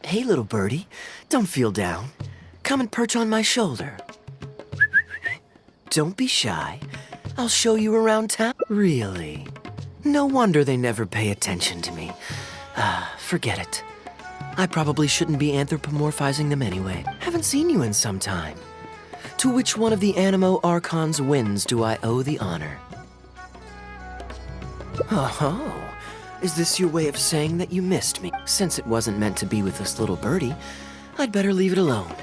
Hey, little birdie, don't feel down. Come and perch on my shoulder. Don't be shy. I'll show you around town. Really? No wonder they never pay attention to me. Forget it. I probably shouldn't be anthropomorphizing them anyway. Haven't seen you in some time. To which one of the Animo Archons wins do I owe the honor? Oh, is this your way of saying that you missed me? Since it wasn't meant to be with this little birdie, I'd better leave it alone.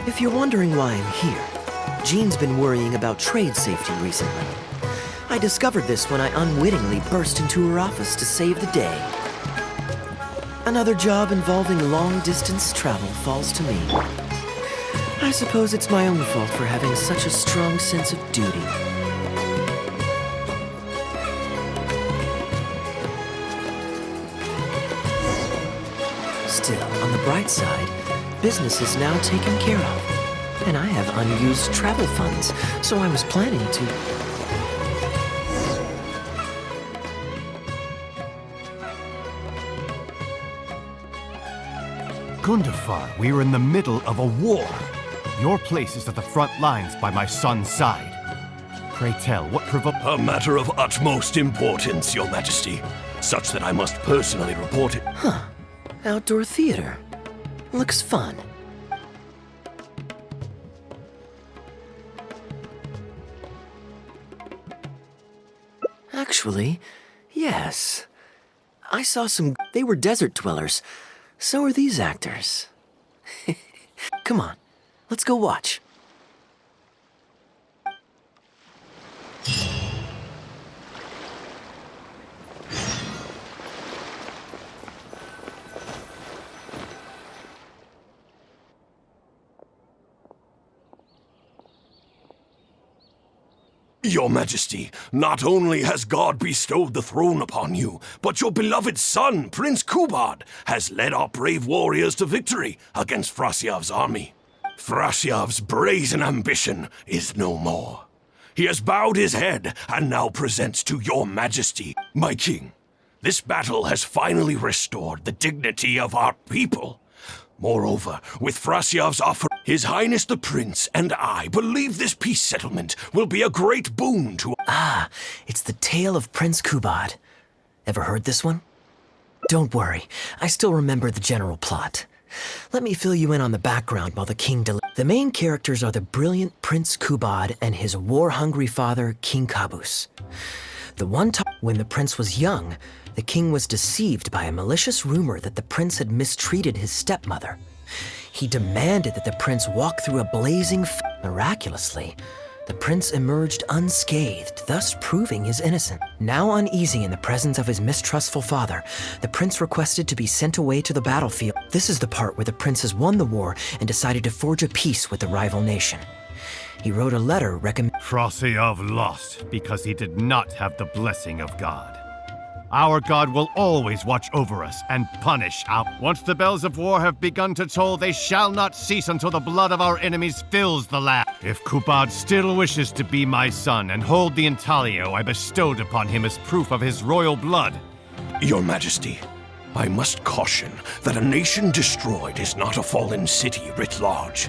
If you're wondering why I'm here, Jean's been worrying about trade safety recently. I discovered this when I unwittingly burst into her office to save the day. Another job involving long-distance travel falls to me. I suppose it's my own fault for having such a strong sense of duty. Still, on the bright side, business is now taken care of. And I have unused travel funds, so I was planning to... Gundafar, we are in the middle of a war. Your place is at the front lines by my son's side. Pray tell, what provoked... A matter of utmost importance, Your Majesty, such that I must personally report it. Huh. Outdoor theater. Looks fun. Actually, yes. I saw some... They were desert dwellers. So are these actors. Come on, let's go watch. Your Majesty, not only has God bestowed the throne upon you, but your beloved son, Prince Kubad, has led our brave warriors to victory against Frasyav's army. Frasyav's brazen ambition is no more. He has bowed his head and now presents to your Majesty, my king. This battle has finally restored the dignity of our people. Moreover, with Frasyav's offer, His Highness the Prince and I believe this peace settlement will be a great boon to... Ah, it's the tale of Prince Kubad. Ever heard this one? Don't worry, I still remember the general plot. Let me fill you in on the background while the king The main characters are the brilliant Prince Kubad and his war-hungry father, King Kabus. The one time when the prince was young, the king was deceived by a malicious rumor that the prince had mistreated his stepmother. He demanded that the prince walk through a blazing Miraculously, the prince emerged unscathed, thus proving his innocence. Now uneasy in the presence of his mistrustful father, the prince requested to be sent away to the battlefield. This is the part where the prince has won the war and decided to forge a peace with the rival nation. He wrote a letter recommending... Frosyav lost because he did not have the blessing of God. Our God will always watch over us and punish our... Once the bells of war have begun to toll, they shall not cease until the blood of our enemies fills the land. If Kubad still wishes to be my son and hold the intaglio I bestowed upon him as proof of his royal blood... Your Majesty, I must caution that a nation destroyed is not a fallen city writ large.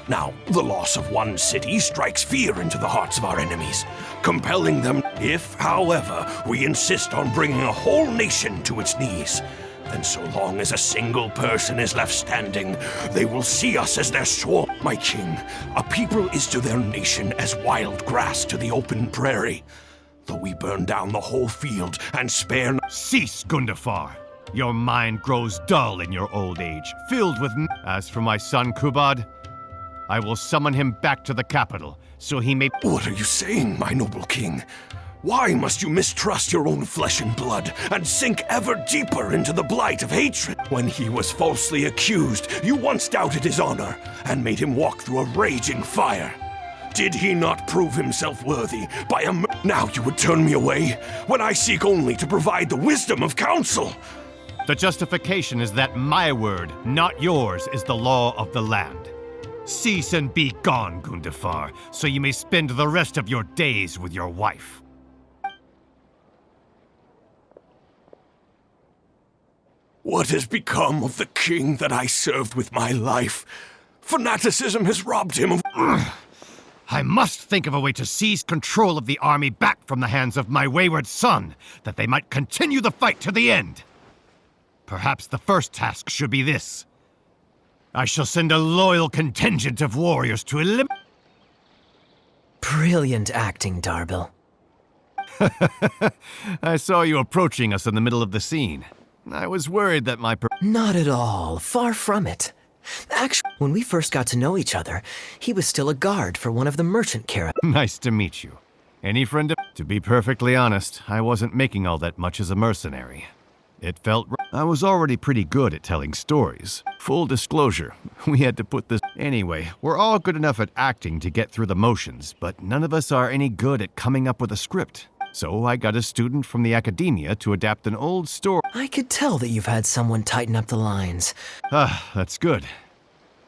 Now, the loss of one city strikes fear into the hearts of our enemies, compelling them. If, however, we insist on bringing a whole nation to its knees, then so long as a single person is left standing, they will see us as their sworn. My king, a people is to their nation as wild grass to the open prairie. Though we burn down the whole field and spare no... Cease, Gundafar! Your mind grows dull in your old age, filled with... As for my son Kubad, I will summon him back to the capital, so he may... What are you saying, my noble king? Why must you mistrust your own flesh and blood and sink ever deeper into the blight of hatred? When he was falsely accused, you once doubted his honor and made him walk through a raging fire. Did he not prove himself worthy by a... Now you would turn me away, when I seek only to provide the wisdom of counsel. The justification is that my word, not yours, is the law of the land. Cease and be gone, Gundafar, so you may spend the rest of your days with your wife. What has become of the king that I served with my life? Fanaticism has robbed him of... I must think of a way to seize control of the army back from the hands of my wayward son, that they might continue the fight to the end. Perhaps the first task should be this. I shall send a loyal contingent of warriors to eliminate... Brilliant acting, Darbil. I saw you approaching us in the middle of the scene. I was worried that my... Not at all. Far from it. Actually, when we first got to know each other, he was still a guard for one of the merchant caravans. Nice to meet you. Any friend of... To be perfectly honest, I wasn't making all that much as a mercenary. It felt... I was already pretty good at telling stories. Full disclosure, we had to put this... Anyway, we're all good enough at acting to get through the motions, but none of us are any good at coming up with a script. So I got a student from the academia to adapt an old story. I could tell that you've had someone tighten up the lines. That's good.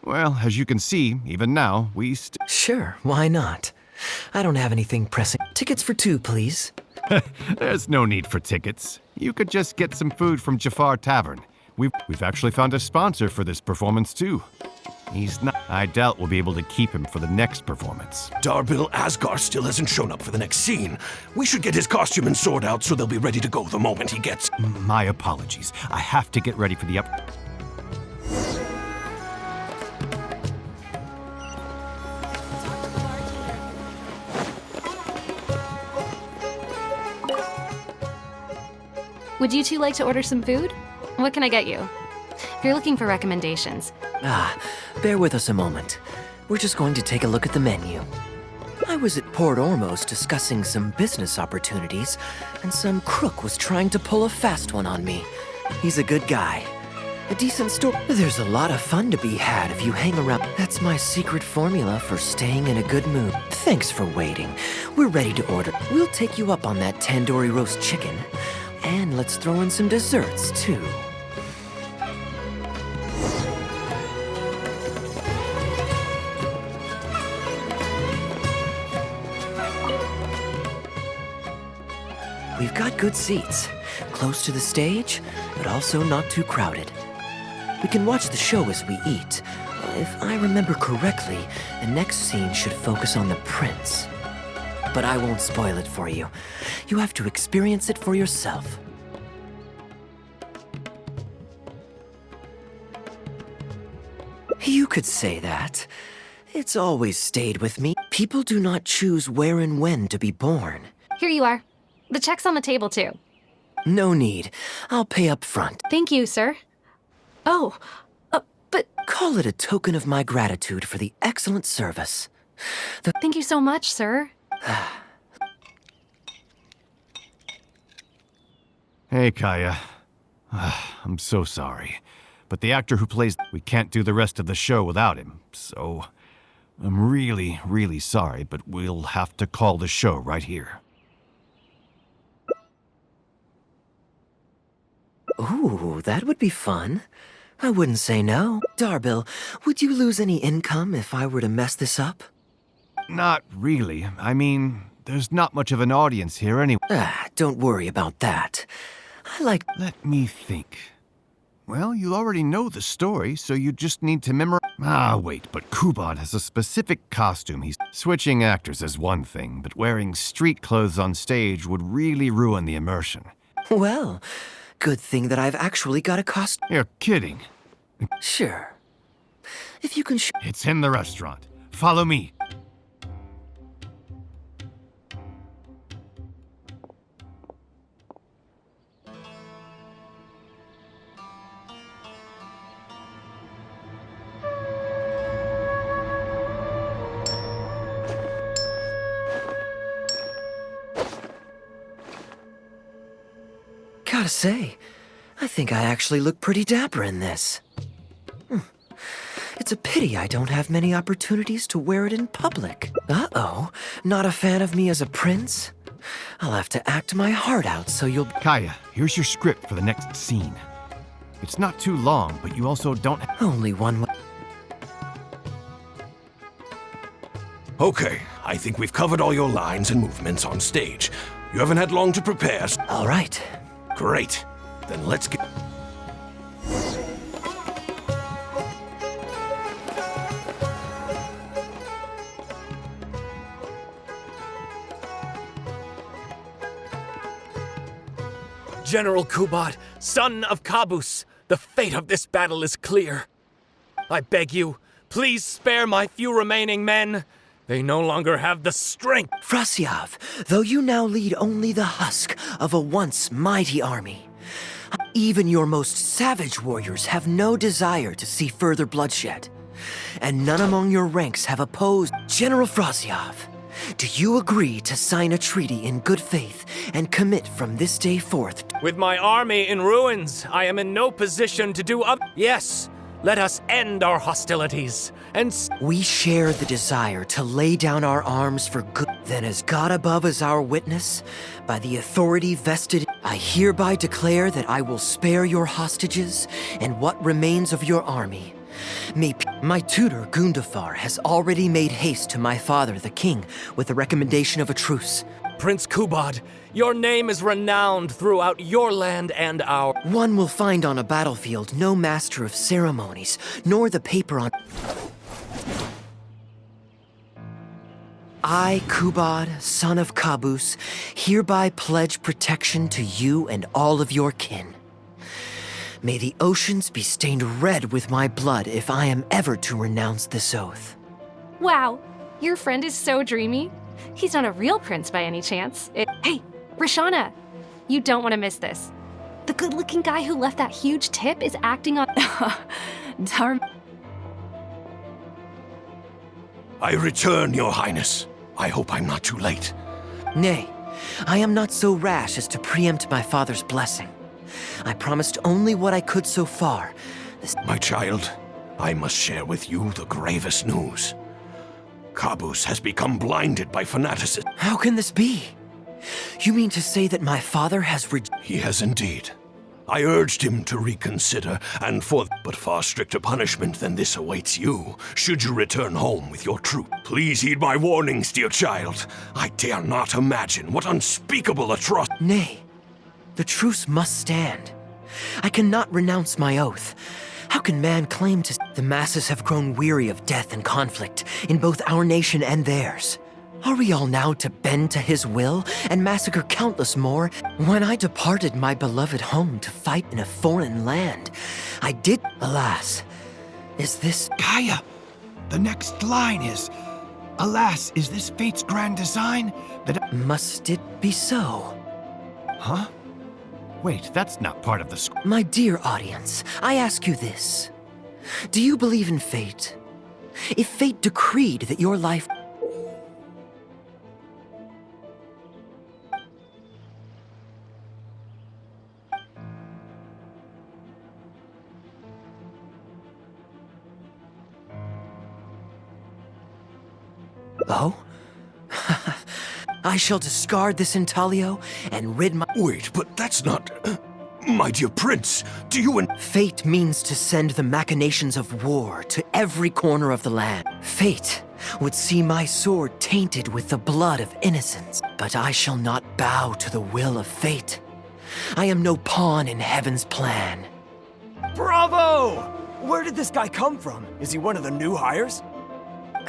Well, as you can see, even now, Sure, why not? I don't have anything pressing. Tickets for 2, please. There's no need for tickets. You could just get some food from Jafar Tavern. We've actually found a sponsor for this performance, too. He's not... I doubt we'll be able to keep him for the next performance. Darbil Asgar still hasn't shown up for the next scene. We should get his costume and sword out so they'll be ready to go the moment he gets... My apologies. I have to get ready for the Would you two like to order some food? What can I get you? If you're looking for recommendations. Bear with us a moment. We're just going to take a look at the menu. I was at Port Ormos discussing some business opportunities, and some crook was trying to pull a fast one on me. He's a good guy. A decent store. There's a lot of fun to be had if you hang around. That's my secret formula for staying in a good mood. Thanks for waiting. We're ready to order. We'll take you up on that tandoori roast chicken. And let's throw in some desserts, too. We've got good seats, close to the stage, but also not too crowded. We can watch the show as we eat. If I remember correctly, the next scene should focus on the prince. But I won't spoil it for you. You have to experience it for yourself. You could say that. It's always stayed with me. People do not choose where and when to be born. Here you are. The check's on the table, too. No need. I'll pay up front. Thank you, sir. Oh, but... Call it a token of my gratitude for the excellent service. Thank you so much, sir. Hey, Kaya. I'm so sorry. But the actor who plays... We can't do the rest of the show without him, so... I'm really, really sorry, but we'll have to call the show right here. Ooh, that would be fun. I wouldn't say no. Darbil, would you lose any income if I were to mess this up? Not really. I mean, there's not much of an audience here anyway. Don't worry about that. I like... Let me think. Well, you already know the story, so you just need to memorize... wait, but Kubad has a specific costume. Switching actors is one thing, but wearing street clothes on stage would really ruin the immersion. Well, good thing that I've actually got a costume. You're kidding. Sure. If you can It's in the restaurant. Follow me. Gotta say, I think I actually look pretty dapper in this. It's a pity I don't have many opportunities to wear it in public. Uh-oh, not a fan of me as a prince? I'll have to act my heart out so you'll... Kaya, here's your script for the next scene. It's not too long, but you also don't... Only one... Okay, I think we've covered all your lines and movements on stage. You haven't had long to prepare. All right. Great. Then let's get... General Kubad, son of Kabus, the fate of this battle is clear. I beg you, please spare my few remaining men. They no longer have the strength. Frasiav, though you now lead only the husk of a once mighty army, even your most savage warriors have no desire to see further bloodshed, and none among your ranks have opposed. General Frasiav, do you agree to sign a treaty in good faith and commit from this day forth? With my army in ruins, I am in no position to do Yes, let us end our hostilities and We share the desire to lay down our arms for good. Then, as God above is our witness, by the authority vested, I hereby declare that I will spare your hostages and what remains of your army. My tutor, Gundafar, has already made haste to my father, the king, with the recommendation of a truce. Prince Kubad, your name is renowned throughout your land and our. One will find on a battlefield no master of ceremonies, nor the paper on. I, Kubad, son of Kabus, hereby pledge protection to you and all of your kin. May the oceans be stained red with my blood if I am ever to renounce this oath. Wow, your friend is so dreamy. He's not a real prince by any chance. Hey, Rashana, you don't want to miss this. The good-looking guy who left that huge tip is acting on. I return, Your Highness. I hope I'm not too late. Nay, I am not so rash as to preempt my father's blessing. I promised only what I could so far. My child, I must share with you the gravest news. Kabus has become blinded by fanaticism. How can this be? You mean to say that my father has He has indeed. I urged him to reconsider, but far stricter punishment than this awaits you, should you return home with your troop. Please heed my warnings, dear child. I dare not imagine what unspeakable atrocity. Nay, the truce must stand. I cannot renounce my oath. How can man claim to... The masses have grown weary of death and conflict in both our nation and theirs. Are we all now to bend to his will and massacre countless more? When I departed my beloved home to fight in a foreign land, I did... Alas, is this... Kaya, the next line is, alas, is this fate's grand design that... Must it be so? Huh? Wait, that's not part of the script. My dear audience, I ask you this. Do you believe in fate? If fate decreed that your life... Oh? I shall discard this intaglio and rid my... Wait, but that's not... my dear prince, do you Fate means to send the machinations of war to every corner of the land. Fate would see my sword tainted with the blood of innocents. But I shall not bow to the will of fate. I am no pawn in heaven's plan. Bravo! Where did this guy come from? Is he one of the new hires?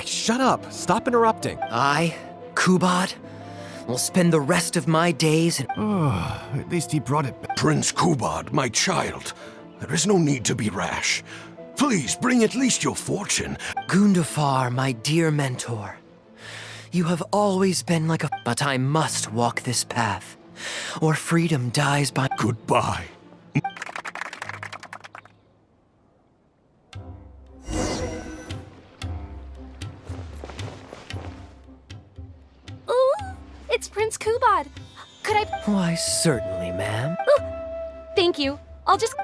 Shut up! Stop interrupting. I, Kubad, will spend the rest of my days in... At least he brought it back. Prince Kubad, my child, there is no need to be rash. Please bring at least your fortune. Gundafar, my dear mentor. You have always been like a... But I must walk this path, or freedom dies by... Goodbye. Ooh, it's Prince Kubad. Could I... Why, certainly, ma'am. Ooh, thank you. I'll just...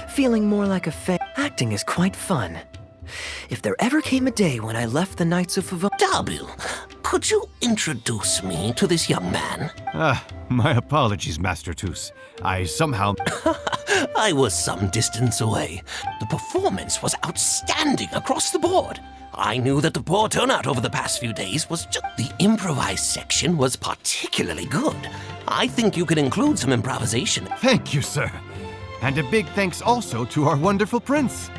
Feeling more like a Acting is quite fun. If there ever came a day when I left the Knights of Favon... Dabil, could you introduce me to this young man? My apologies, Master Toos. I somehow... I was some distance away. The performance was outstanding across the board. I knew that the poor turnout over the past few days was just... The improvised section was particularly good. I think you could include some improvisation. Thank you, sir. And a big thanks also to our wonderful prince.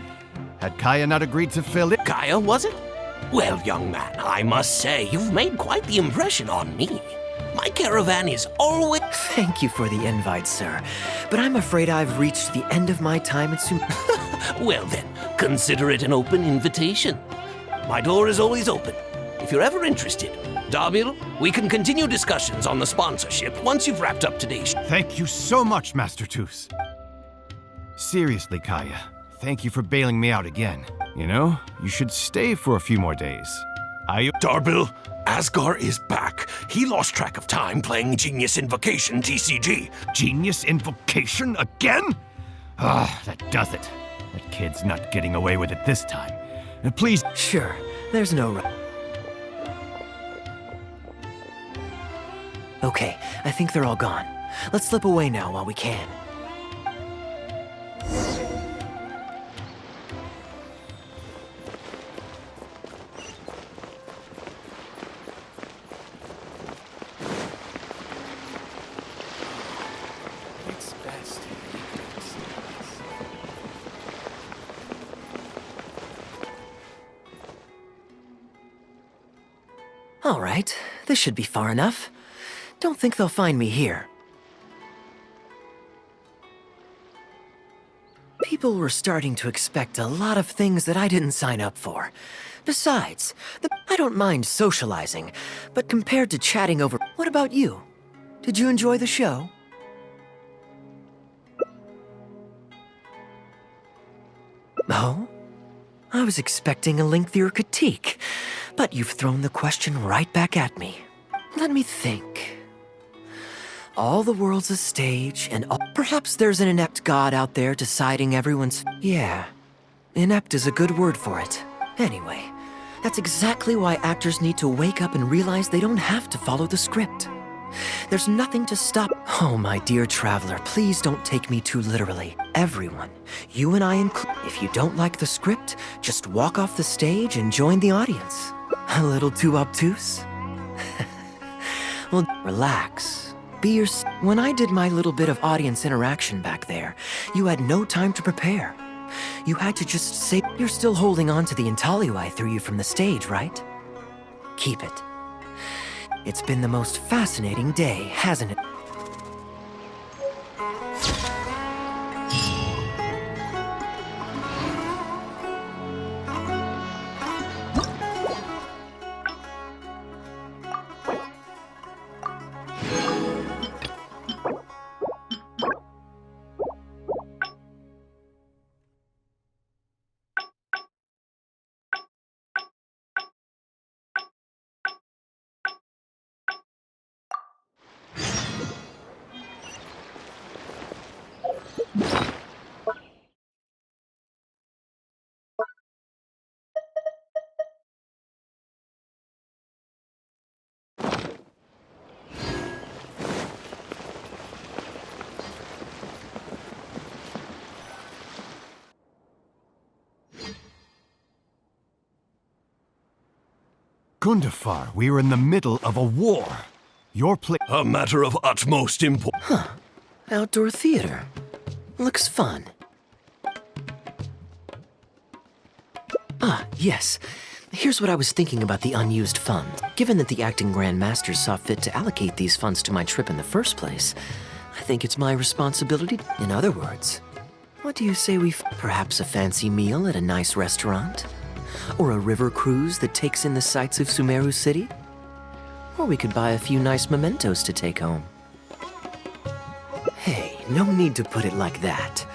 Had Kaya not agreed to fill it... Kaya, was it? Well, young man, I must say you've made quite the impression on me. My caravan is always... Thank you for the invite, sir. But I'm afraid I've reached the end of my time at Well then, consider it an open invitation. My door is always open. If you're ever interested, Darbil, we can continue discussions on the sponsorship once you've wrapped up today's... Thank you so much, Master Toos. Seriously, Kaya, thank you for bailing me out again. You know, you should stay for a few more days. Darbil, Asgar is back. He lost track of time playing Genius Invocation TCG. Genius Invocation again? Ah, that does it. That kid's not getting away with it this time. And please... Sure, there's no Okay, I think they're all gone. Let's slip away now while we can. It's best if you can see this. All right, this should be far enough. Don't think they'll find me here. People were starting to expect a lot of things that I didn't sign up for. Besides, I don't mind socializing, but compared to chatting over... What about you? Did you enjoy the show? Oh? I was expecting a lengthier critique, but you've thrown the question right back at me. Let me think. All the world's a stage, and perhaps there's an inept god out there deciding everyone's... Yeah, inept is a good word for it. Anyway, that's exactly why actors need to wake up and realize they don't have to follow the script. There's nothing to stop... Oh, my dear traveler, please don't take me too literally. Everyone, you and I include... If you don't like the script, just walk off the stage and join the audience. A little too obtuse? Well, relax. When I did my little bit of audience interaction back there, you had no time to prepare. You had to just say, you're still holding on to the intaglio I threw you from the stage, right? Keep it. It's been the most fascinating day, hasn't it? Gundafar, we are in the middle of a war. Your A matter of utmost importance. Outdoor theater. Looks fun. Ah, yes. Here's what I was thinking about the unused funds. Given that the acting Grand Masters saw fit to allocate these funds to my trip in the first place, I think it's my responsibility. In other words, what do you say we perhaps a fancy meal at a nice restaurant? Or a river cruise that takes in the sights of Sumeru City? Or we could buy a few nice mementos to take home. Hey, no need to put it like that.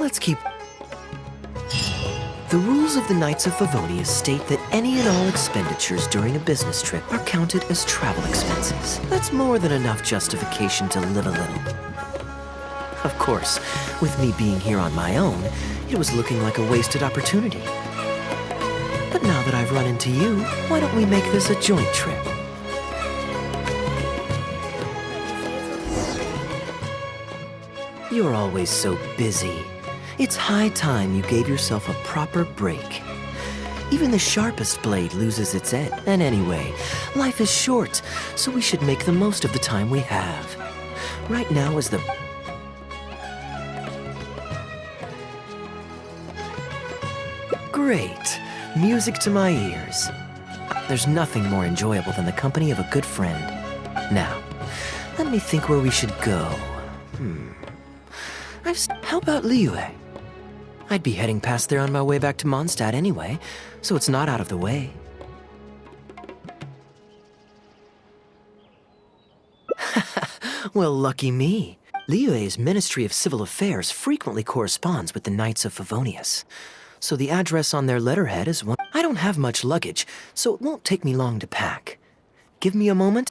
Let's keep... The rules of the Knights of Favonius state that any and all expenditures during a business trip are counted as travel expenses. That's more than enough justification to live a little. Of course, with me being here on my own, it was looking like a wasted opportunity. But now that I've run into you, why don't we make this a joint trip? You're always so busy. It's high time you gave yourself a proper break. Even the sharpest blade loses its edge. And anyway, life is short, so we should make the most of the time we have. Right now is the... Great. Music to my ears. There's nothing more enjoyable than the company of a good friend. Now, let me think where we should go. How about Liyue? I'd be heading past there on my way back to Mondstadt anyway, so it's not out of the way. Well, lucky me. Liyue's Ministry of Civil Affairs frequently corresponds with the Knights of Favonius, so the address on their letterhead is one. I don't have much luggage, so it won't take me long to pack. Give me a moment.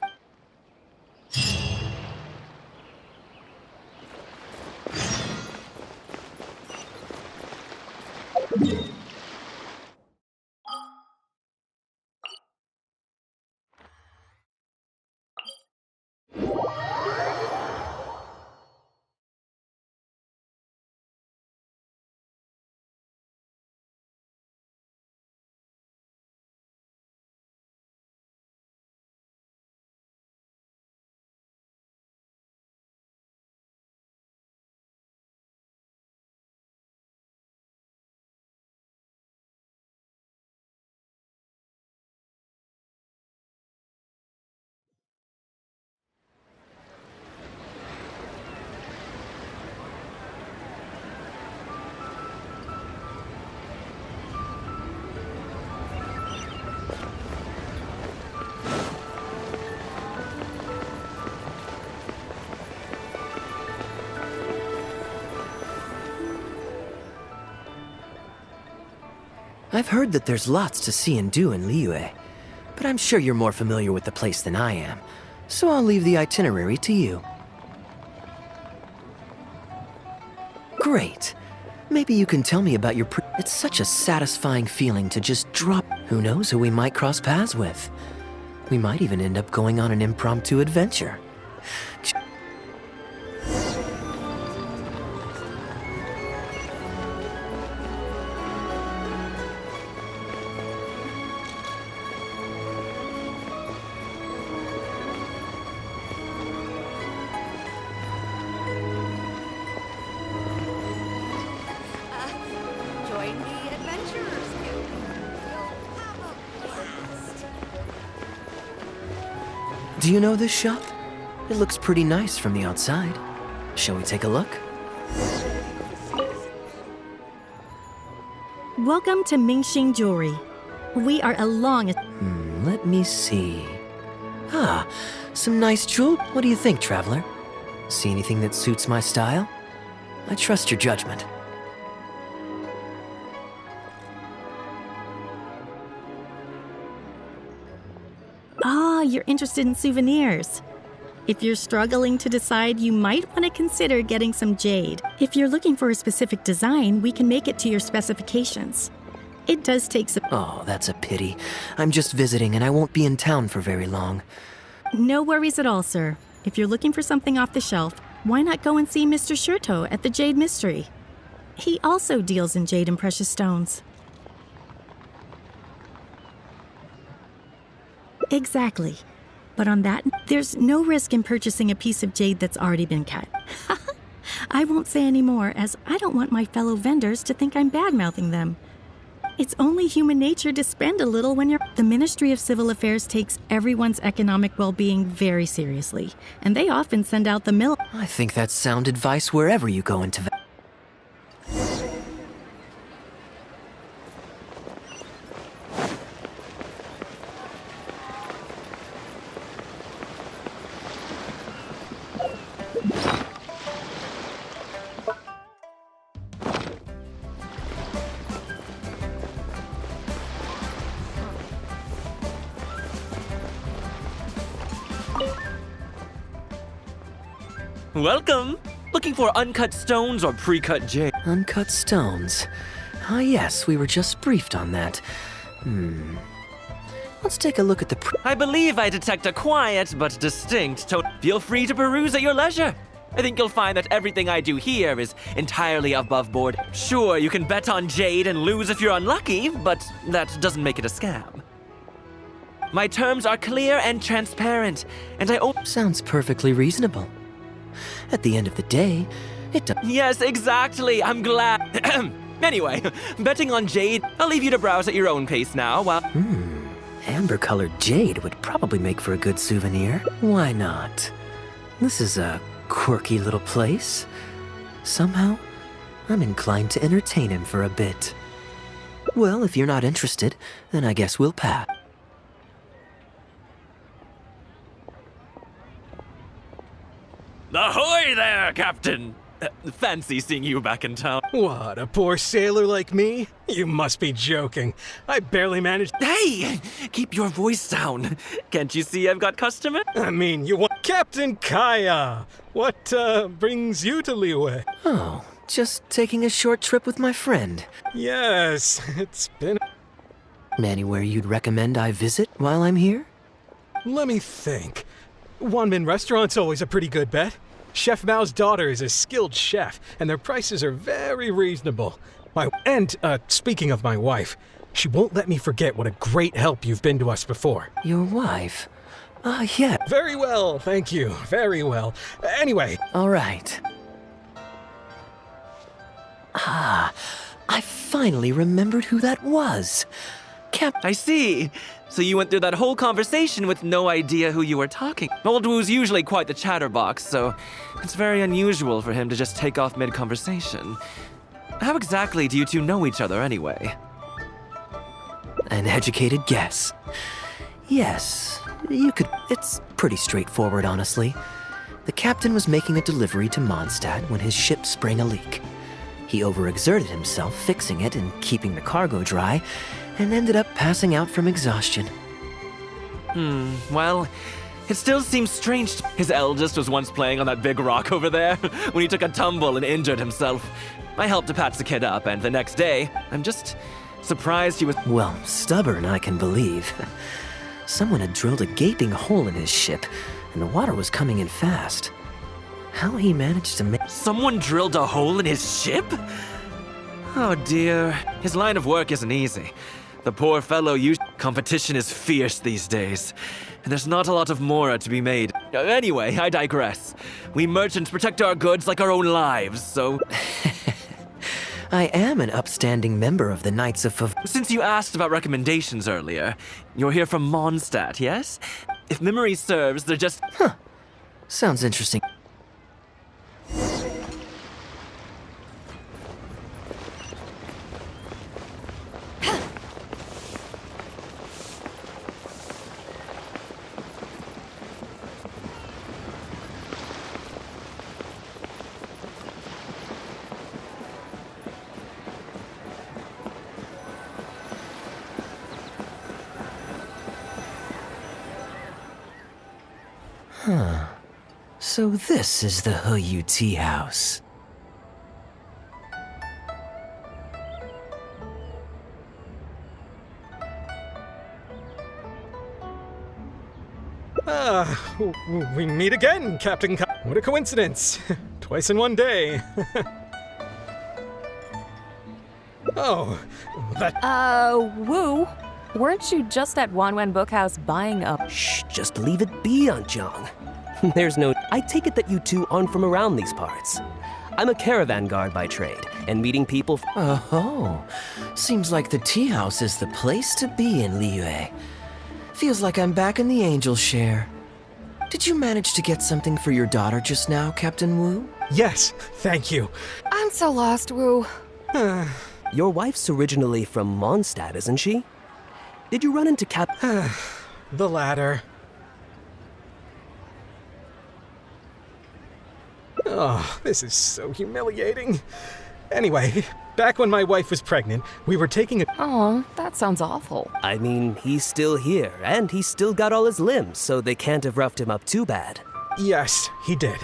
I've heard that there's lots to see and do in Liyue, but I'm sure you're more familiar with the place than I am, so I'll leave the itinerary to you. Great. Maybe you can tell me about your It's such a satisfying feeling to just drop. Who knows who we might cross paths with? We might even end up going on an impromptu adventure. Join the adventurers guild. You'll have a blast. Do you know this shop? It looks pretty nice from the outside. Shall we take a look? Welcome to Mingxing Jewelry. We are a long... Let me see. Ah, some nice jewel. What do you think, traveler? See anything that suits my style? I trust your judgment. Ah, you're interested in souvenirs. If you're struggling to decide, you might want to consider getting some jade. If you're looking for a specific design, we can make it to your specifications. It does take some... Oh, that's a pity. I'm just visiting and I won't be in town for very long. No worries at all, sir. If you're looking for something off the shelf, why not go and see Mr. Shurto at the Jade Mystery? He also deals in jade and precious stones. Exactly. But on that, there's no risk in purchasing a piece of jade that's already been cut. I won't say any more, as I don't want my fellow vendors to think I'm bad-mouthing them. It's only human nature to spend a little when you're... The Ministry of Civil Affairs takes everyone's economic well-being very seriously, and they often send out the mill... I think that's sound advice wherever you go into... Welcome! Looking for uncut stones or pre-cut jade? Uncut stones. Ah, yes, we were just briefed on that. Let's take a look at the... I believe I detect a quiet but distinct tone. Feel free to peruse at your leisure. I think you'll find that everything I do here is entirely above board. Sure, you can bet on jade and lose if you're unlucky, but that doesn't make it a scam. My terms are clear and transparent, and Sounds perfectly reasonable. At the end of the day, it does... Yes, exactly. I'm glad. Anyway, betting on Jade, I'll leave you to browse at your own pace now while... Amber-colored jade would probably make for a good souvenir. Why not? This is a quirky little place. Somehow, I'm inclined to entertain him for a bit. Well, if you're not interested, then I guess we'll pass. Ahoy there, Captain! Fancy seeing you back in town. What, a poor sailor like me? You must be joking. I barely managed. Hey! Keep your voice down. Can't you see I've got customer? I mean, you want Captain Kaya. What brings you to Liyue? Oh, just taking a short trip with my friend. Yes, it's been... Anywhere you'd recommend I visit while I'm here? Let me think. Wanmin Restaurant's always a pretty good bet. Chef Mao's daughter is a skilled chef, and their prices are very reasonable. Speaking of my wife, she won't let me forget what a great help you've been to us before. Your wife? Yeah. Very well, thank you. Very well. Anyway. All right. I finally remembered who that was. I see. So you went through that whole conversation with no idea who you were talking. Old Wu's usually quite the chatterbox, so it's very unusual for him to just take off mid-conversation. How exactly do you two know each other anyway? An educated guess. Yes, you could. It's pretty straightforward, honestly. The captain was making a delivery to Mondstadt when his ship sprang a leak. He overexerted himself fixing it and keeping the cargo dry, and ended up passing out from exhaustion. Well, it still seems strange. His eldest was once playing on that big rock over there when he took a tumble and injured himself. I helped to patch the kid up, and the next day, I'm just surprised he was... Well, stubborn, I can believe. Someone had drilled a gaping hole in his ship, and the water was coming in fast. How he managed to make... Someone drilled a hole in his ship? Oh dear, his line of work isn't easy. The poor fellow competition is fierce these days, and there's not a lot of mora to be made. Anyway, I digress. We merchants protect our goods like our own lives, so... I am an upstanding member of the Knights of Since you asked about recommendations earlier, you're here from Mondstadt, yes? If memory serves, they're just... Sounds interesting. So this is the Huyu Tea House. We meet again, Captain What a coincidence. Twice in one day. Oh, that... Wu, weren't you just at Wanwen Bookhouse buying a... Shh, just leave it be, Anjiang. There's no... I take it that you two aren't from around these parts. I'm a caravan guard by trade, and meeting people... Oh, seems like the tea house is the place to be in Liyue. Feels like I'm back in the angel share. Did you manage to get something for your daughter just now, Captain Wu? Yes, thank you. I'm so lost, Wu. Your wife's originally from Mondstadt, isn't she? Did you run into The latter. Oh, this is so humiliating. Anyway, back when my wife was pregnant, we were taking a... Oh, that sounds awful. I mean, he's still here, and he's still got all his limbs, so they can't have roughed him up too bad. Yes, he did.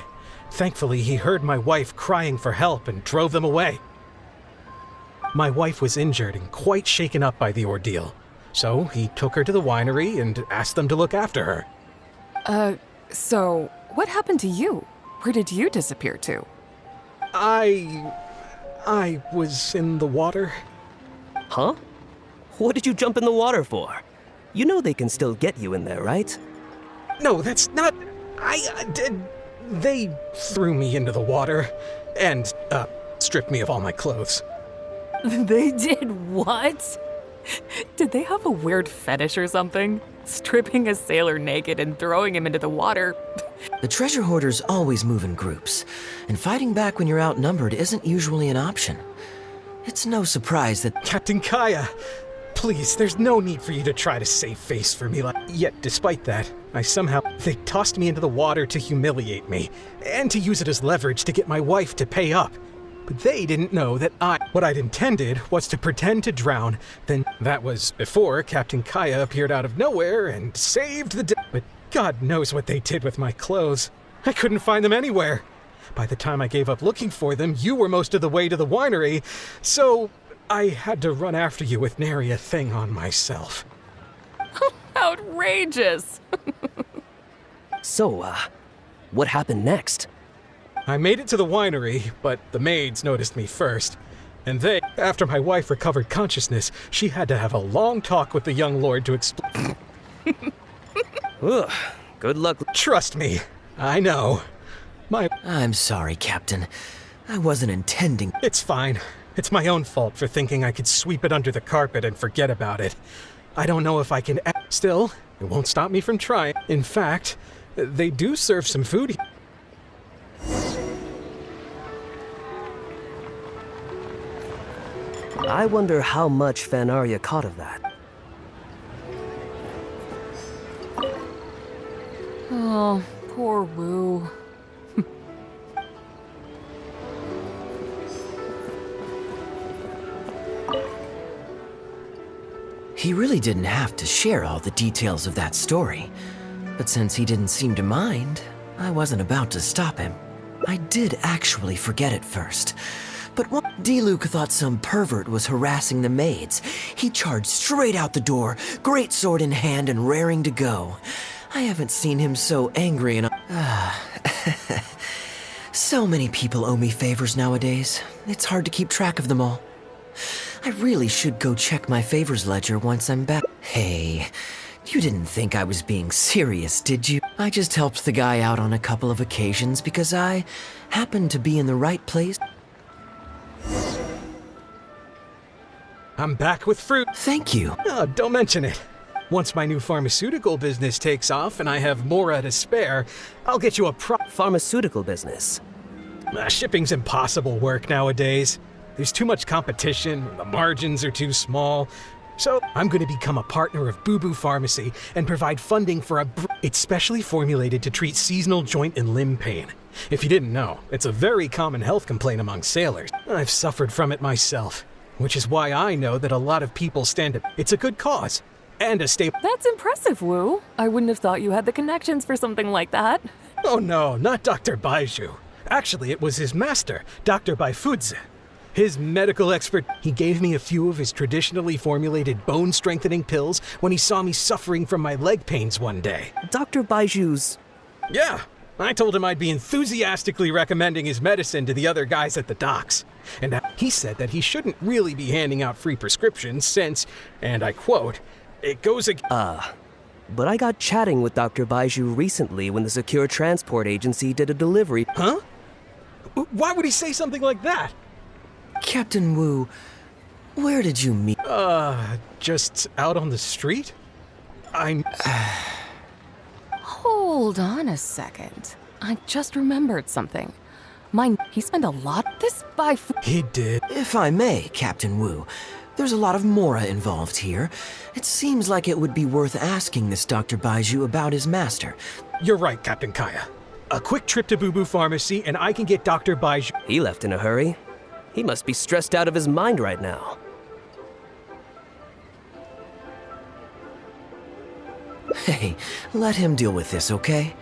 Thankfully, he heard my wife crying for help and drove them away. My wife was injured and quite shaken up by the ordeal, so he took her to the winery and asked them to look after her. So what happened to you? Where did you disappear to? I was in the water. Huh? What did you jump in the water for? You know they can still get you in there, right? No, that's not... They threw me into the water and, stripped me of all my clothes. They did what? Did they have a weird fetish or something? Stripping a sailor naked and throwing him into the water? The treasure hoarders always move in groups, and fighting back when you're outnumbered isn't usually an option. It's no surprise that— Captain Kaya, please, there's no need for you to try to save face for me Yet, despite that, they tossed me into the water to humiliate me, and to use it as leverage to get my wife to pay up. But they didn't know that what I'd intended was to pretend to drown. Then that was before Captain Kaya appeared out of nowhere and saved the day. But God knows what they did with my clothes. I couldn't find them anywhere. By the time I gave up looking for them, you were most of the way to the winery, so I had to run after you with nary a thing on myself. Outrageous! So, what happened next? I made it to the winery, but the maids noticed me first. And after my wife recovered consciousness, she had to have a long talk with the young lord to explain. Ugh, good luck. Trust me, I know. I'm sorry, Captain. I wasn't intending— It's fine. It's my own fault for thinking I could sweep it under the carpet and forget about it. I don't know if I can— Still, it won't stop me from trying. In fact, they do serve some food here. I wonder how much Fanaria caught of that. Oh, poor Wu. He really didn't have to share all the details of that story. But since he didn't seem to mind, I wasn't about to stop him. I did actually forget at first. But when D-Luke thought some pervert was harassing the maids, he charged straight out the door, great sword in hand and raring to go. I haven't seen him so angry in So many people owe me favors nowadays. It's hard to keep track of them all. I really should go check my favors ledger once I'm back. Hey, you didn't think I was being serious, did you? I just helped the guy out on a couple of occasions because I happened to be in the right place. I'm back with fruit. Thank you. Oh, don't mention it. Once my new pharmaceutical business takes off and I have more to spare, I'll get you a pharmaceutical business? Shipping's impossible work nowadays. There's too much competition, the margins are too small. So I'm going to become a partner of Boo Boo Pharmacy and provide funding for it's specially formulated to treat seasonal joint and limb pain. If you didn't know, it's a very common health complaint among sailors. I've suffered from it myself, which is why I know that a lot of people stand it. It's a good cause and a stable. That's impressive, Wu. I wouldn't have thought you had the connections for something like that. Oh no, not Dr. Baiju. Actually, it was his master, Dr. Baifudze. His medical expert, he gave me a few of his traditionally formulated bone-strengthening pills when he saw me suffering from my leg pains one day. Dr. Baiju's? Yeah, I told him I'd be enthusiastically recommending his medicine to the other guys at the docks. And he said that he shouldn't really be handing out free prescriptions since, and I quote, it goes but I got chatting with Dr. Baiju recently when the Secure Transport Agency did a delivery. Huh? Why would he say something like that? Captain Wu, where did you meet? Just out on the street? Hold on a second. I just remembered something. He spent a lot He did. If I may, Captain Wu, there's a lot of Mora involved here. It seems like it would be worth asking this Dr. Baiju about his master. You're right, Captain Kaya. A quick trip to Boo Boo Pharmacy and I can get Dr. Baiju. He left in a hurry. He must be stressed out of his mind right now. Hey, let him deal with this, okay?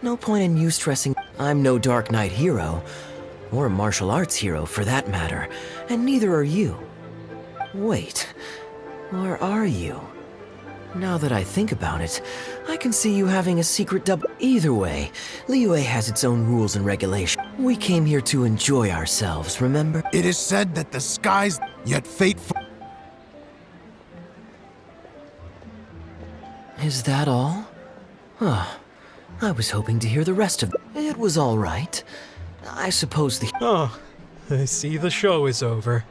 No point in you stressing. I'm no Dark Knight hero, or a martial arts hero for that matter, and neither are you. Wait, or are you? Now that I think about it, I can see you having a secret double. Either way, Liyue has its own rules and regulations. We came here to enjoy ourselves, remember? It is said that the skies, yet fateful. Is that all? I was hoping to hear the rest of it. It was all right. I suppose the— Oh, I see the show is over.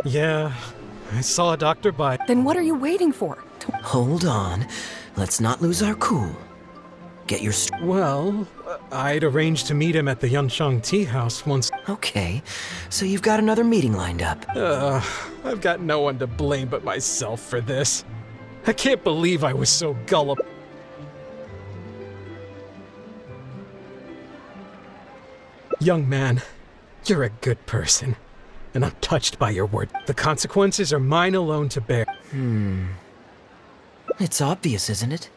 Yeah, I saw a doctor by. Then what are you waiting for? Hold on. Let's not lose our cool. Get your Well, I'd arranged to meet him at the Yunshang Tea House once. Okay, so you've got another meeting lined up. I've got no one to blame but myself for this. I can't believe I was so gullible. Young man, you're a good person, and I'm touched by your word. The consequences are mine alone to bear. It's obvious, isn't it?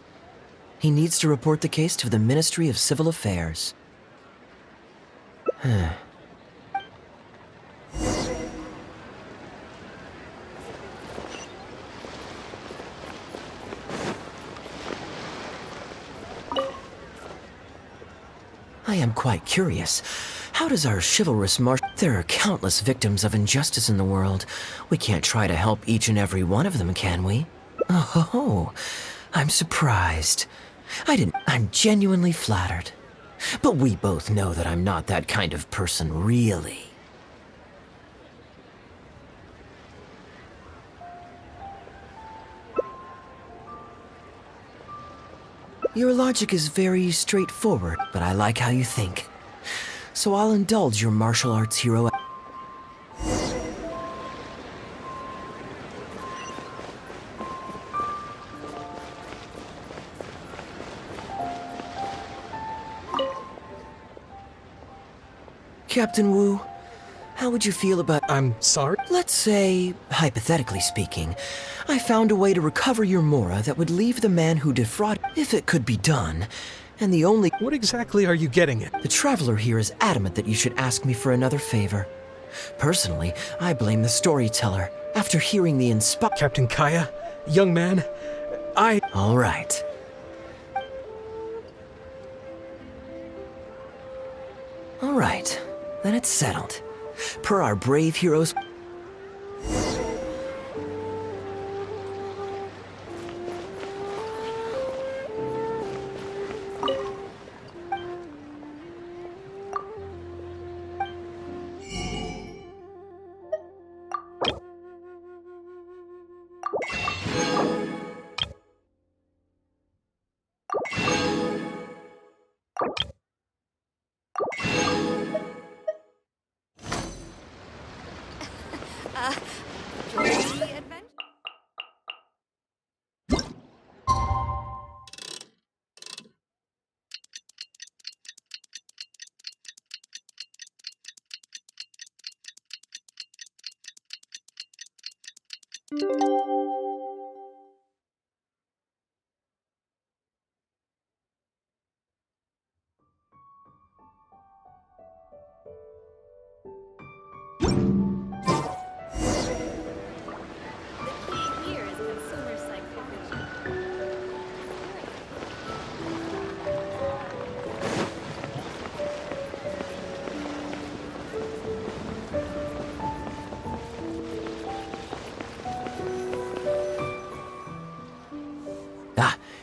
He needs to report the case to the Ministry of Civil Affairs. I am quite curious. How does our chivalrous marshal... There are countless victims of injustice in the world. We can't try to help each and every one of them, can we? Oh, I'm surprised. I'm genuinely flattered. But we both know that I'm not that kind of person, really. Your logic is very straightforward, but I like how you think. So I'll indulge your martial arts hero. Captain Wu, how would you feel about... I'm sorry? Let's say, hypothetically speaking, I found a way to recover your Mora that would leave the man who defrauded, if it could be done, and the only... What exactly are you getting at? The Traveler here is adamant that you should ask me for another favor. Personally, I blame the storyteller. After hearing the Captain Kaya, young man, All right. All right, then it's settled. Per our brave heroes...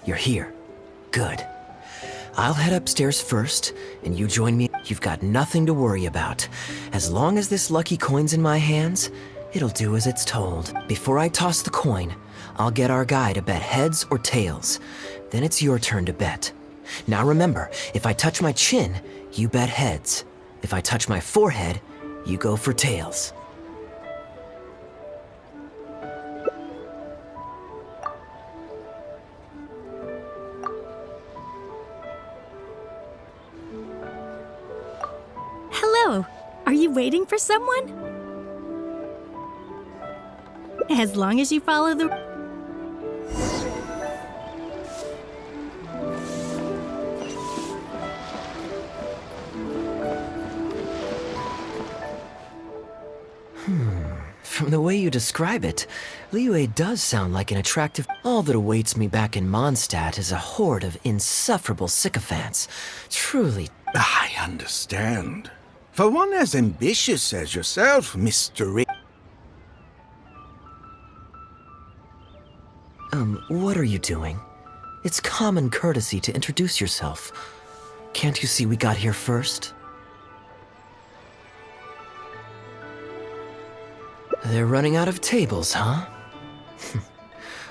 You're here. Good. I'll head upstairs first, and you join me. You've got nothing to worry about. As long as this lucky coin's in my hands, it'll do as it's told. Before I toss the coin, I'll get our guy to bet heads or tails. Then it's your turn to bet. Now remember, if I touch my chin, you bet heads. If I touch my forehead, you go for tails. Hello. Are you waiting for someone? As long as you follow the... From the way you describe it, Liyue does sound like an attractive... All that awaits me back in Mondstadt is a horde of insufferable sycophants. Truly... I understand. For one as ambitious as yourself, Mr. What are you doing? It's common courtesy to introduce yourself. Can't you see we got here first? They're running out of tables, huh?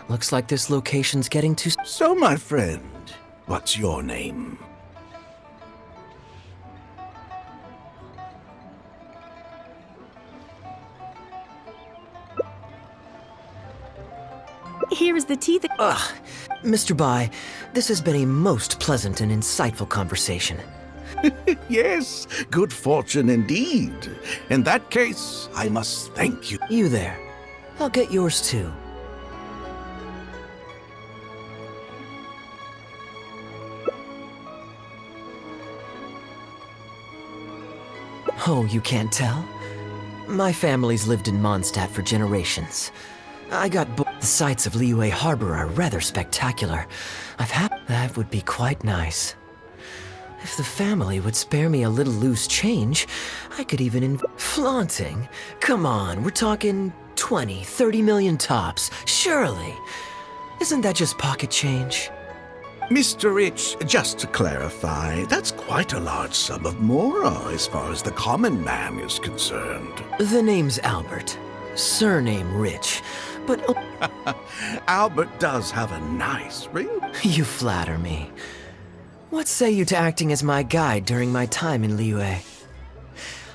Looks like this location's getting too... So, my friend, what's your name? Here is the tea that... Ugh. Mr. Bai, this has been a most pleasant and insightful conversation. Yes, good fortune indeed. In that case, I must thank you. You there. I'll get yours too. Oh, you can't tell? My family's lived in Mondstadt for generations. I got the sights of Liyue Harbor are rather spectacular. That would be quite nice. If the family would spare me a little loose change, I could even flaunting. Come on, we're talking 20, 30 million tops, surely. Isn't that just pocket change? Mr. Rich, just to clarify, that's quite a large sum of mora as far as the common man is concerned. The name's Albert. Surname Rich. But... Albert does have a nice ring. You flatter me. What say you to acting as my guide during my time in Liyue?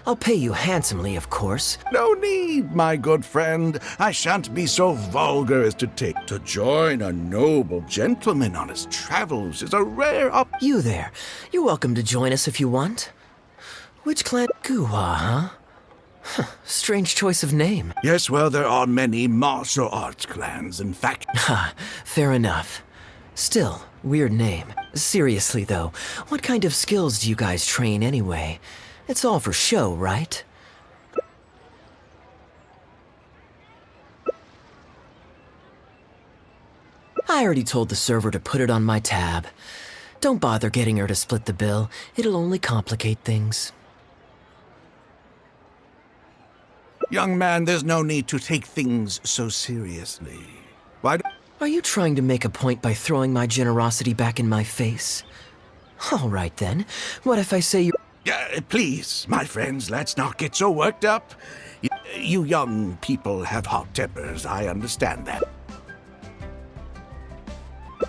I'll pay you handsomely, of course. No need, my good friend. I shan't be so vulgar as to take. To join a noble gentleman on his travels is a rare You there. You're welcome to join us if you want. Which clan? Guhua, huh? Strange choice of name. Yes, well, there are many martial arts clans, in fact. Ha, fair enough. Still, weird name. Seriously, though, what kind of skills do you guys train anyway? It's all for show, right? I already told the server to put it on my tab. Don't bother getting her to split the bill. It'll only complicate things. Young man, there's no need to take things so seriously. Why do... Are you trying to make a point by throwing my generosity back in my face? All right, then. What if I say you... Please, my friends, let's not get so worked up. You young people have hot tempers, I understand that.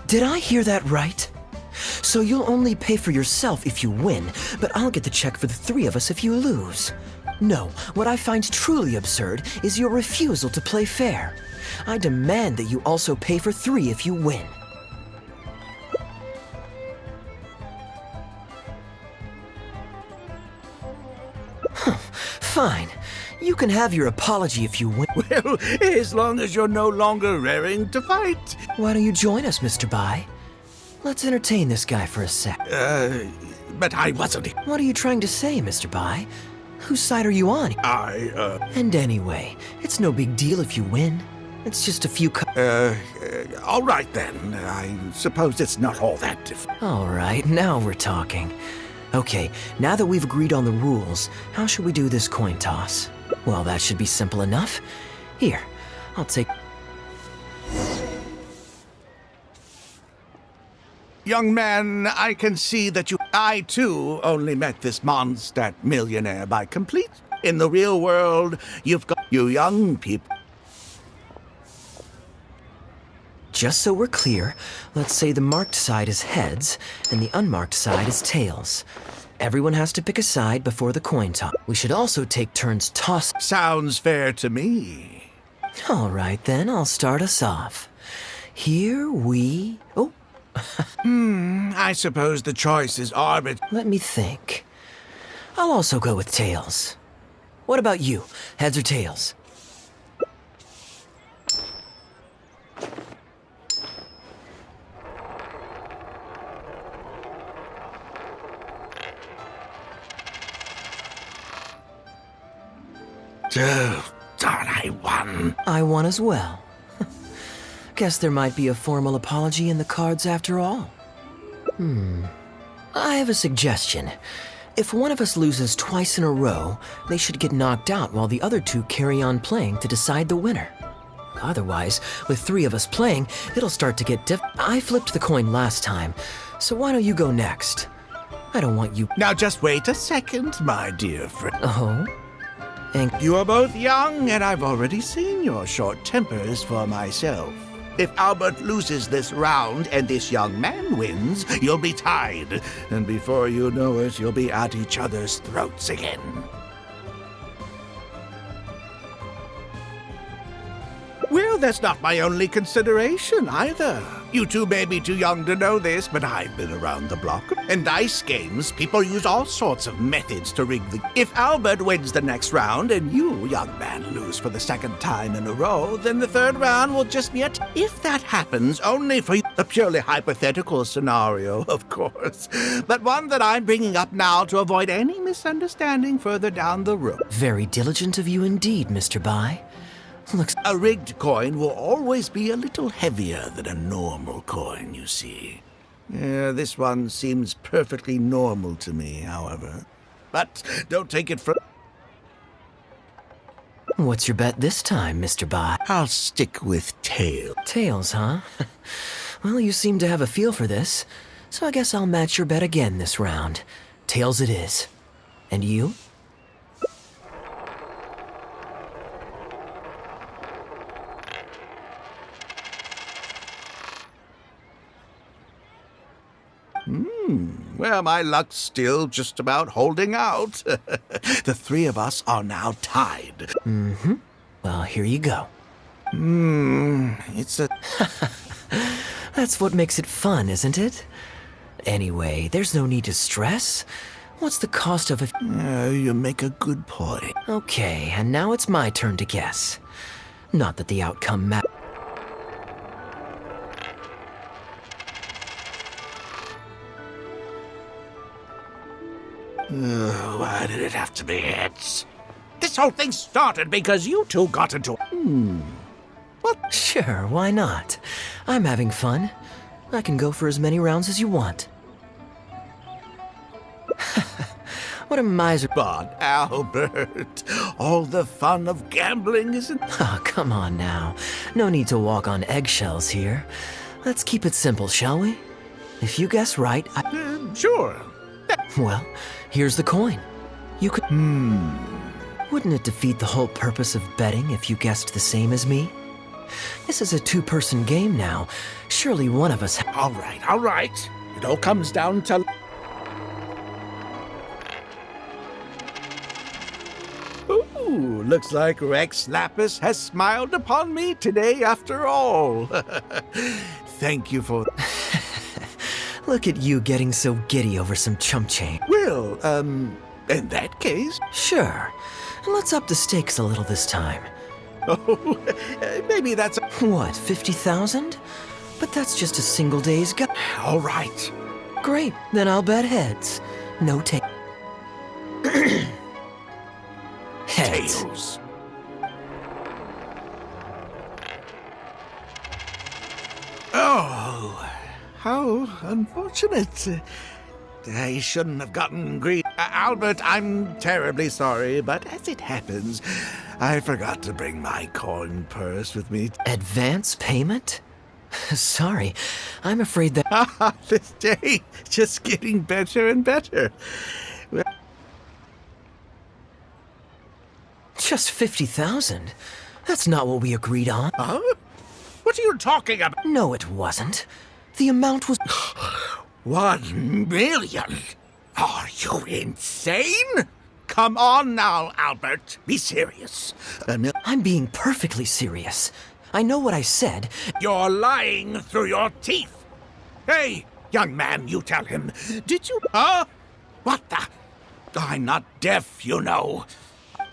Did I hear that right? So you'll only pay for yourself if you win, but I'll get the check for the three of us if you lose. No, what I find truly absurd is your refusal to play fair. I demand that you also pay for three if you win. Fine. You can have your apology if you win. Well, as long as you're no longer raring to fight. Why don't you join us, Mr. Bai? Let's entertain this guy for a sec. But I wasn't... What are you trying to say, Mr. Bai? Whose side are you on? And anyway, it's no big deal if you win. It's just a few all right then. I suppose it's not all that difficult. All right, now we're talking. Okay, now that we've agreed on the rules, how should we do this coin toss? Well, that should be simple enough. Here, I'll take... Young man, I can see that I, too, only met this Mondstadt millionaire by complete. In the real world, you've got you young people. Just so we're clear, let's say the marked side is heads, and the unmarked side is tails. Everyone has to pick a side before the coin toss. We should also take turns toss. Sounds fair to me. All right, then, I'll start us off. Here we... Oh. I suppose the choice is arbitrary. Let me think. I'll also go with tails. What about you? Heads or tails? Oh, darn, I won. I won as well. Guess there might be a formal apology in the cards after all. I have a suggestion. If one of us loses twice in a row, they should get knocked out while the other two carry on playing to decide the winner. Otherwise, with three of us playing, it'll start to get I flipped the coin last time, so why don't you go next? I don't want you... Now just wait a second, my dear friend. Oh? And You are both young, and I've already seen your short tempers for myself. If Albert loses this round and this young man wins, you'll be tied. And before you know it, you'll be at each other's throats again. Well, that's not my only consideration either. You two may be too young to know this, but I've been around the block. In dice games, people use all sorts of methods to rig the... If Albert wins the next round and you, young man, lose for the second time in a row, then the third round will just be If that happens, only for a purely hypothetical scenario, of course, but one that I'm bringing up now to avoid any misunderstanding further down the road. very diligent of you indeed, Mr. Bai. Looks A rigged coin will always be a little heavier than a normal coin, you see. Yeah, this one seems perfectly normal to me, however. But don't take it from... What's your bet this time, Mr. Bai? I'll stick with tail. Tails, huh? Well, you seem to have a feel for this, so I guess I'll match your bet again this round. Tails it is. And you? Well, my luck's still just about holding out. The three of us are now tied. Mm-hmm. Well, here you go. It's a... That's what makes it fun, isn't it? Anyway, there's no need to stress. What's the cost of a... you make a good point. Okay, and now it's my turn to guess. Not that the outcome matters. Why did it have to be heads? This whole thing started because you two got into... What? Sure, why not? I'm having fun. I can go for as many rounds as you want. What a miser... But, Albert, all the fun of gambling isn't... Oh, come on now. No need to walk on eggshells here. Let's keep it simple, shall we? If you guess right, Sure. Well, here's the coin. You could... Wouldn't it defeat the whole purpose of betting if you guessed the same as me? This is a two-person game now. Surely one of us... All right. It all comes down to... Ooh, looks like Rex Lapis has smiled upon me today after all. Thank you for... Look at you getting so giddy over some chump change. Well, in that case... Sure. Let's up the stakes a little this time. Oh, maybe that's... What, 50,000? But that's just a single day's go... All right. Great, then I'll bet heads. No tails. Heads. Tails. Oh, how unfortunate. I shouldn't have gotten greedy. Albert, I'm terribly sorry, but as it happens, I forgot to bring my coin purse with me. Advance payment? Sorry, I'm afraid that... This day, just getting better and better. Just 50,000? That's not what we agreed on. Huh? What are you talking about? No, it wasn't. The amount was... 1 million? Are you insane? Come on now, Albert. Be serious. I'm being perfectly serious. I know what I said. You're lying through your teeth. Hey, young man, you tell him. Did you... Huh? What the... I'm not deaf, you know.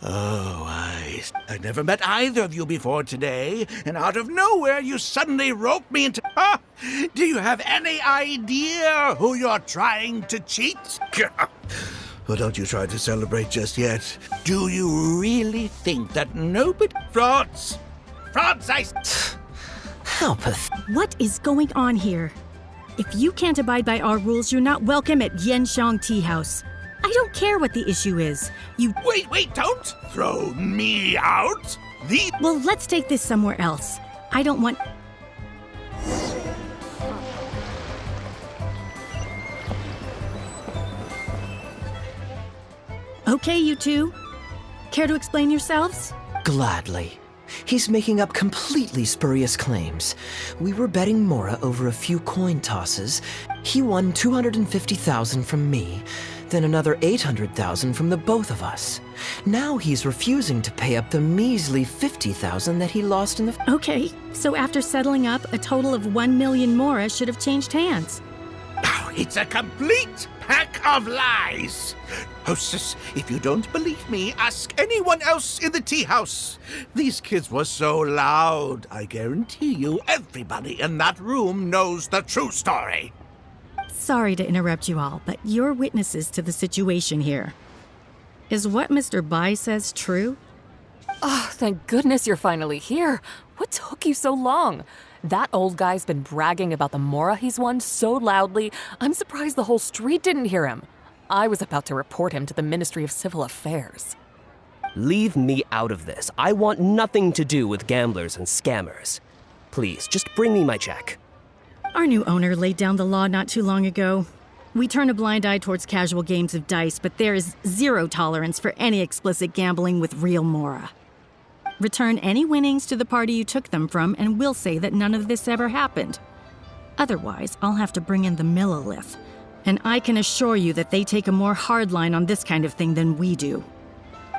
Oh, I never met either of you before today, and out of nowhere you suddenly roped me into... Huh? Do you have any idea who you're trying to cheat? Well, don't you try to celebrate just yet. Do you really think that nobody... Frauds! Frauds, I... How pathetic. What is going on here? If you can't abide by our rules, you're not welcome at Yenshang Tea House. I don't care what the issue is. You... Wait, don't throw me out! Well, let's take this somewhere else. I don't want... Okay, you two. Care to explain yourselves? Gladly. He's making up completely spurious claims. We were betting Mora over a few coin tosses. He won 250,000 from me, then another 800,000 from the both of us. Now he's refusing to pay up the measly 50,000 that he lost in the... Okay, so after settling up, a total of 1 million Mora should have changed hands. Oh, it's a complete pack of lies. Hostess, if you don't believe me, ask anyone else in the tea house. These kids were so loud. I guarantee you everybody in that room knows the true story. Sorry to interrupt you all, but you're witnesses to the situation here. Is what Mr. Bai says true? Oh, thank goodness you're finally here. What took you so long? That old guy's been bragging about the Mora he's won so loudly, I'm surprised the whole street didn't hear him. I was about to report him to the Ministry of Civil Affairs. Leave me out of this. I want nothing to do with gamblers and scammers. Please, just bring me my check. Our new owner laid down the law not too long ago. We turn a blind eye towards casual games of dice, but there is zero tolerance for any explicit gambling with real Mora. Return any winnings to the party you took them from, and we'll say that none of this ever happened. Otherwise, I'll have to bring in the Millilith. And I can assure you that they take a more hard line on this kind of thing than we do.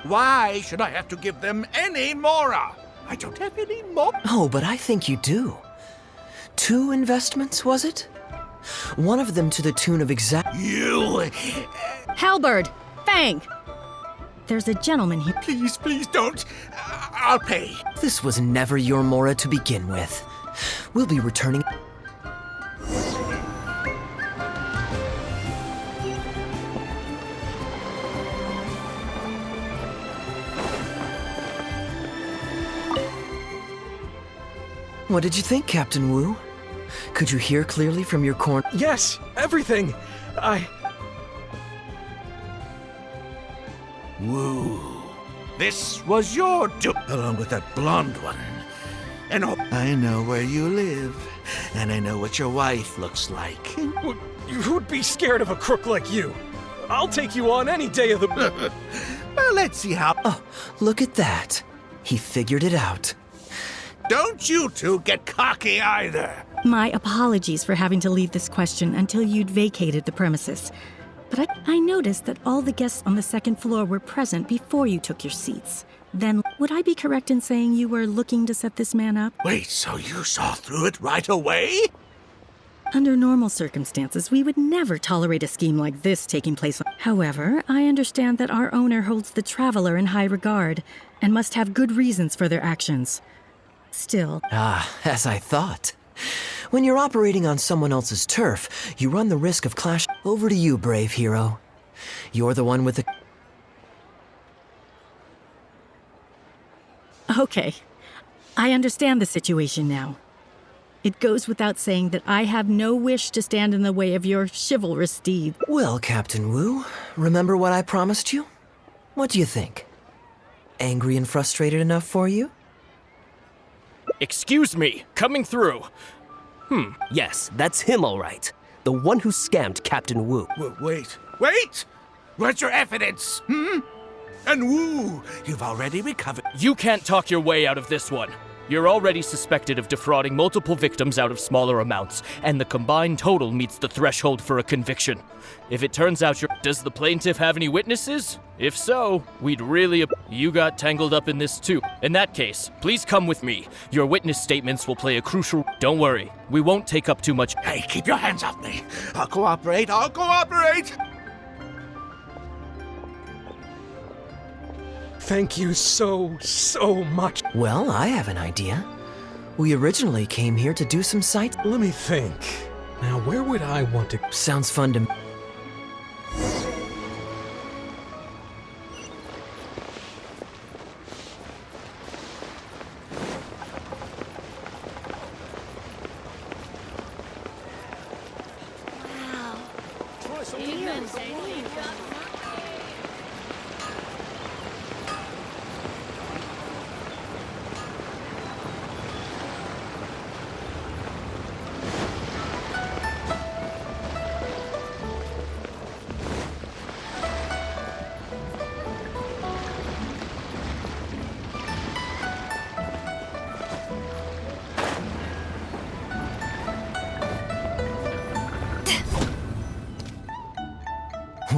Why should I have to give them any Mora? I don't have any more. Oh, but I think you do. 2 investments, was it? One of them to the tune of You! Halberd! Fang! There's a gentleman here. Please, please don't. I'll pay. This was never your Mora to begin with. We'll be returning... What did you think, Captain Wu? Could you hear clearly from your corner? Yes, everything. Woo. This was your along with that blonde one. And I know where you live, and I know what your wife looks like. Who'd be scared of a crook like you? I'll take you on any day of the... Well, let's see how... Oh, look at that. He figured it out. Don't you two get cocky either. My apologies for having to leave this question until you'd vacated the premises. But I noticed that all the guests on the second floor were present before you took your seats. Then, would I be correct in saying you were looking to set this man up? Wait, so you saw through it right away? Under normal circumstances, we would never tolerate a scheme like this taking place. However, I understand that our owner holds the Traveler in high regard and must have good reasons for their actions. Still... as I thought. When you're operating on someone else's turf, you run the risk of clash. Over to you, brave hero. You're the one with the... Okay. I understand the situation now. It goes without saying that I have no wish to stand in the way of your chivalrous deed. Well, Captain Wu, remember what I promised you? What do you think? Angry and frustrated enough for you? Excuse me, coming through. Yes, that's him all right. The one who scammed Captain Wu. Wait! Where's your evidence? And Wu, you've already recovered... You can't talk your way out of this one. You're already suspected of defrauding multiple victims out of smaller amounts, and the combined total meets the threshold for a conviction. If it turns out Does the plaintiff have any witnesses? If so, we'd really... You got tangled up in this too. In that case, please come with me. Your witness statements will play a crucial... Don't worry, we won't take up too much... Hey, keep your hands off me. I'll cooperate. Thank you so much. Well, I have an idea. We originally came here to do some sight... Let me think. Now, where would I want to... Sounds fun to...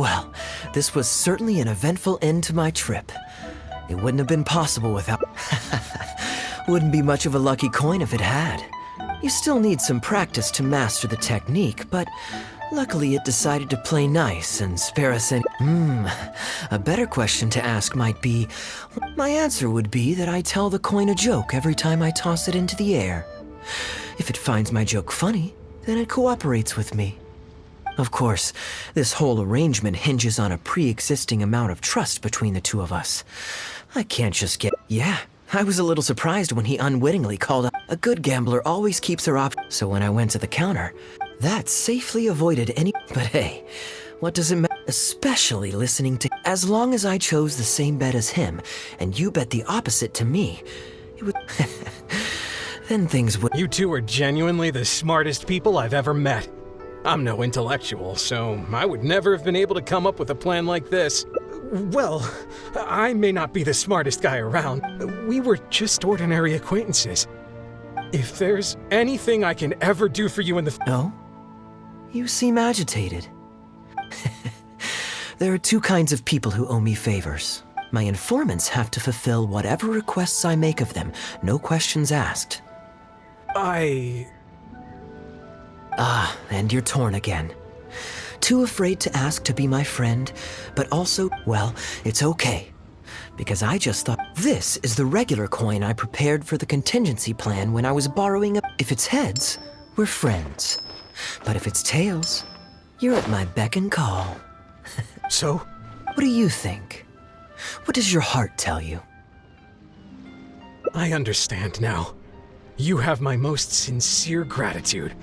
Well, this was certainly an eventful end to my trip. It wouldn't have been possible without... Wouldn't be much of a lucky coin if it had. You still need some practice to master the technique, but luckily it decided to play nice and spare us any... A better question to ask might be... My answer would be that I tell the coin a joke every time I toss it into the air. If it finds my joke funny, then it cooperates with me. Of course, this whole arrangement hinges on a pre-existing amount of trust between the two of us. I can't just get... Yeah, I was a little surprised when he unwittingly called out, "A good gambler always keeps her op..." So when I went to the counter, that safely avoided any... But hey, what does it matter? Especially listening to... As long as I chose the same bet as him, and you bet the opposite to me, it would... Then things would... You two are genuinely the smartest people I've ever met. I'm no intellectual, so I would never have been able to come up with a plan like this. Well, I may not be the smartest guy around. We were just ordinary acquaintances. If there's anything I can ever do for you in the... No? You seem agitated. There are two kinds of people who owe me favors. My informants have to fulfill whatever requests I make of them, no questions asked. Ah, and you're torn again. Too afraid to ask to be my friend, but also, well, it's okay. Because I just thought, this is the regular coin I prepared for the contingency plan when I was borrowing a... If it's heads, we're friends. But if it's tails, you're at my beck and call. So? What do you think? What does your heart tell you? I understand now. You have my most sincere gratitude.